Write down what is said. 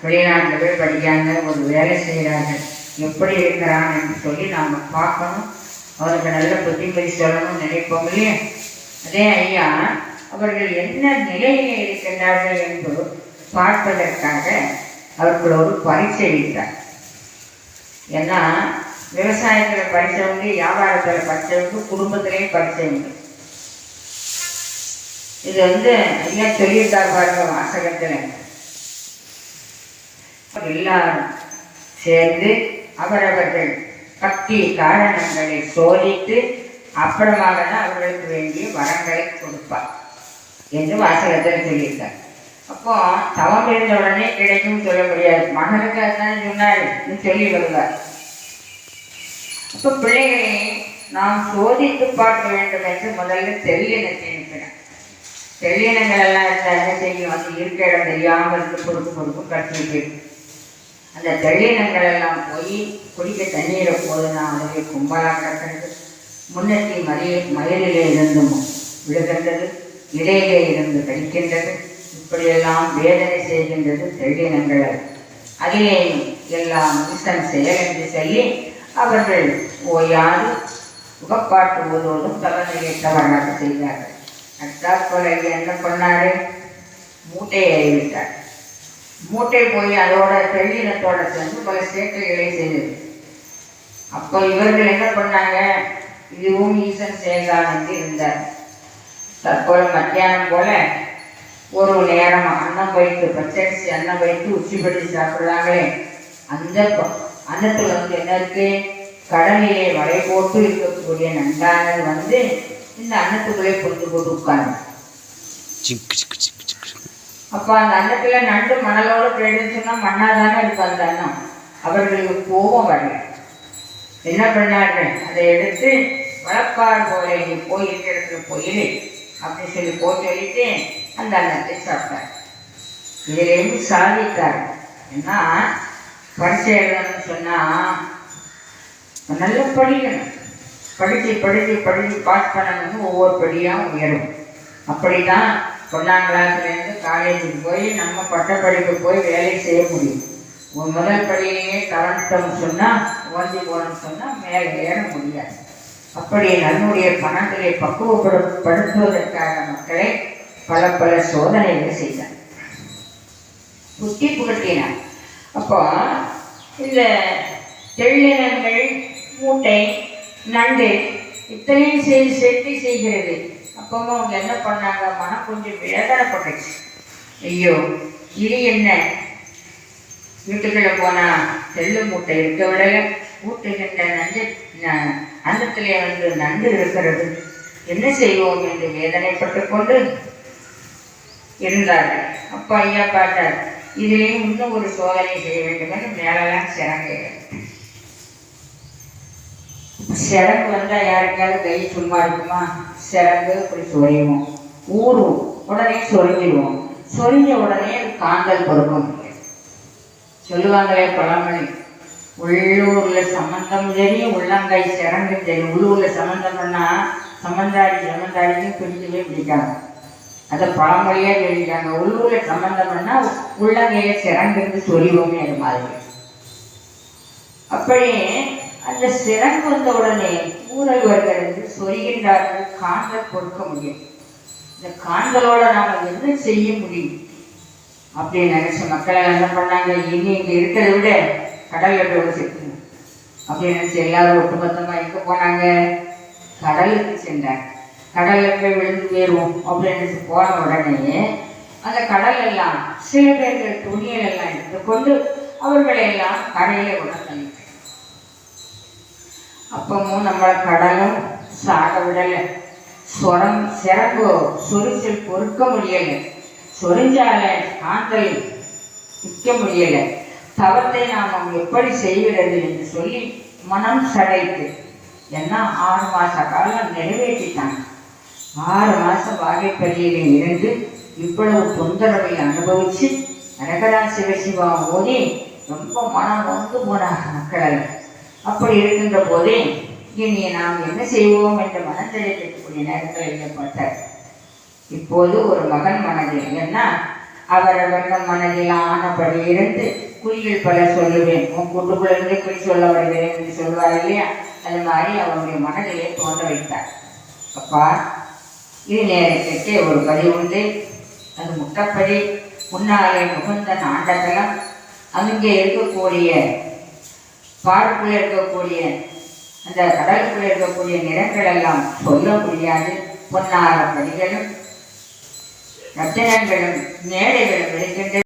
வெளிநாட்டில் போய் படிக்காங்க, ஒரு வேலை செய்கிறாங்க, எப்படி இருக்கிறாங்க என்று சொல்லி நாம் பார்க்கணும். அவருக்கு நல்ல புத்திமதி சொல்லணும்னு நினைப்போம் இல்லையா? அதே ஐயா அவர்கள் என்ன நிலையிலே இருக்கின்றார்கள் என்று பார்ப்பதற்காக அவர்கள் ஒரு பரீட்சை வைத்தார். ஏன்னா விவசாயத்தில் படித்தவங்க, வியாபாரத்தில் படித்தவங்க, குடும்பத்திலேயும் படித்தவங்க. இது ஐயா சொல்லியிருக்கார் பாருங்க வாசகத்தில். எல்லாரும் சேர்ந்து அவரவர்கள் பக்தி காரணங்களை சோதித்து அப்புறமாக தான் அவர்களுக்கு வேண்டிய வரங்களை கொடுப்பார் என்று வாசகத்தில் சொல்லியிருக்கார். அப்போ தவம் இருந்த உடனே கிடைக்கும் சொல்ல முடியாது. மகனுக்கு அதுதான் சொன்னார் சொல்லி வருவார். அப்போ பிள்ளைகளை நாம் சோதித்து பார்க்க வேண்டும் என்று முதல்ல தெரியணத்தை இருக்கிறேன். தெரியணங்கள் எல்லாம் இருந்தால் செய்யும், இருக்க இடம் தெரியாமல் இருந்து பொறுப்பு கட்டிட்டு அந்த தெளினங்கள் எல்லாம் போய் குடிக்க தண்ணீரை போதுனா அதுவே கும்பலாக கிடக்கிறது. முன்னத்தி மயிரிலே இருந்து விழுகின்றது, இடையிலே இருந்து கழிக்கின்றது. இப்படியெல்லாம் வேதனை செய்கின்றது தெளினங்கள். அதிலே எல்லாம் ஈசன் செயல் என்று சொல்லி அவர்கள் ஓயாது முகப்பாட்டு ஓதுவதும் தவநிலை தவறாக செய்தார்கள். அத்தாற்போல என்ன பண்ணாரு, மூட்டையை அறிவித்தார். மூட்டை போய் அதோட தெளினத்தோட சேர்ந்து பல சேர்க்கைகளை செய்தது. அப்போ இவர்கள் என்ன பண்ணாங்க, இதுவும் ஈசன் செயல்தான் என்று இருந்தார். தற்போல மத்தியானம் போல ஒரு நேரம் அன்னம் வைத்து பச்சரிசி அன்னம் வைத்து உச்சிப்படி சாப்பிட்றாங்களே, அந்த அன்னத்துல என்ன இருக்கு, கடலிலே வலை போட்டு இருக்கக்கூடிய நண்டானது இந்த அன்னத்துக்குள்ளே பொழுது போட்டு உட்கார்ந்து. அப்போ அந்த அன்னத்துல நண்டு மணலோடு போயிடுன்னு சொன்னால் மண்ணாதானே இருக்கும் அந்த அன்னம். அவர்களுக்கு கோபம் வரல. என்ன பண்ணார்கள், அதை எடுத்து வளர்ப்பார் போல நீ போய் இருக்கிற இடத்துல போயிடு அப்படின்னு சொல்லி சொல்லிட்டு அந்த அன்னத்தை சாப்பிட்டார். இதிலேருந்து சாதித்தார். ஏன்னா பரிசை எழுதணும்னு சொன்னால் நல்லா படிக்கணும். படித்து பாஸ் பண்ணணும்னு ஒவ்வொரு படியாக உயரும். அப்படிதான் 1ஆம் கிளாஸ்லேருந்து காலேஜுக்கு போய் நம்ம பட்டப்படிப்பு போய் வேலை செய்ய முடியும். முதல் படியிலேயே கரண்ட்டம் சொன்னால் ஓஞ்சி போகணும்னு சொன்னால் மேலே ஏற முடியாது. அப்படி நம்முடைய பணங்களை பக்குவப்படுத்துவதற்காக மக்களை பல சோதனைகள் செய்தார், புத்தி புகட்டினார். அப்போ இந்த தெள்ளினங்கள், மூட்டை, நண்டு இத்தனையும் சேர்த்து செய்கிறது. அப்பவும் அவங்க என்ன பண்ணாங்க, மனம் கொஞ்சம் வேதனைப்பட்டுச்சு. ஐயோ இது என்ன, வீட்டுக்குள்ள போனா தெள்ளு மூட்டை இருக்க விடல, ஊட்டுகின்ற நண்டு அந்தத்திலே நண்டு இருக்கிறது, என்ன செய்வோம் என்று வேதனைப்பட்டு கொண்டு இருந்தார்கள். அப்போ ஐயா பார்த்தார், இதுலேயும் இன்னும் ஒரு சோதனை செய்ய வேண்டும் என்று மேலெல்லாம் சிறங்கு வந்தால் யாருக்காவது கை சும்மா இருக்குமா? சிறங்கு இப்படி சொரியும், ஊறும், உடனே சொரிஞ்சிடுவோம். சொரிஞ்ச உடனே காந்தல் பொறுக்கும் சொல்லுவாங்களே பழமொழி. உள்ளூரில் சம்பந்தம் தெரியும், உள்ளங்கை சிறங்கு தெரியும். உள்ளூரில் சம்பந்தம் பண்ணால் சம்பந்தாடிக்கும் பிடிக்கவே பிடிக்காங்க. அதை பழமொழியாக சொல்லிட்டாங்க. உள்ளூரில் சம்பந்தம் பண்ணால் உள்ளங்கையை சிறங்குன்னு சொரிவோமே அது மாதிரி. அப்படி அந்த சிறங்கு வந்த உடனே ஊழல் வருகிறது, சொரிகின்றார்கள், காந்தல் பொறுக்க முடியும். இந்த காந்தலோட நாம் என்ன செய்ய முடியும் அப்படின்னு நினைச்ச மக்கள் என்ன பண்ணாங்க, இனி இங்கே இருக்கிறத விட கடல்ல போய் சேர்க்கணும் அப்படின்னு நினைச்சு எல்லாரும் ஒட்டுமொத்தமாக எங்கே போனாங்க, கடலுக்கு சென்றாங்க. கடல்ல போய் விழுந்து போயிடுவோம் அப்படின்னு போன உடனே அந்த கடல் எல்லாம் சில பேர்கள் துணிகள் எல்லாம் எடுத்துக்கொண்டு அவர்களை எல்லாம் கரையில உடனே. அப்பமும் நம்மளை கடலும் சாக விடலை. சிறங்கோ சொரிச்சல் பொறுக்க முடியலை, சொரிஞ்சால காந்தல் நிற்க முடியலை. தவத்தை நாம் எப்படி செய்கிறது என்று சொல்லி மனம் சடைத்து. ஏன்னா 6 மாத காலம் நிறைவேற்றிட்டாங்க. 6 மாதம் வாகைப்பள்ளியில இருந்து இவ்வளவு தொந்தரவை அனுபவிச்சு அரகரா சிவசிவா ஓதி ரொம்ப மனம் வந்து போனாங்க மக்கள். அப்படி இருக்கின்ற போதே இனி நாம் என்ன செய்வோம் என்ற மனத்தடைக்கக்கூடிய நேரத்தில் எழுதப்பட்டார். இப்போது ஒரு மகன் மனதில், ஏன்னா அவரவர் நம் மனதில் ஆனபடி இருந்து குறிகள் பல சொல்லுவேன், உன் கூட்டுக்குள்ளிருந்து குறி சொல்ல வருகிறேன் என்று சொல்வார் இல்லையா, அது மாதிரி அவருடைய மனதிலே தோன்ற வைத்தார். அப்பா, இது நேரத்திற்கு ஒரு பதிவு உண்டு. அது முட்டப்படி. முன்னாலே முகுந்தன் ஆண்டகலம். அங்கே இருக்கக்கூடிய பாடுக்குள்ளே இருக்கக்கூடிய அந்த கடலுக்குள்ளே இருக்கக்கூடிய நிறங்கள் எல்லாம் சொல்ல முடியாது. பொன்னார படிகளும் ரத்தினங்களும் மேடைகளும் இருக்கின்ற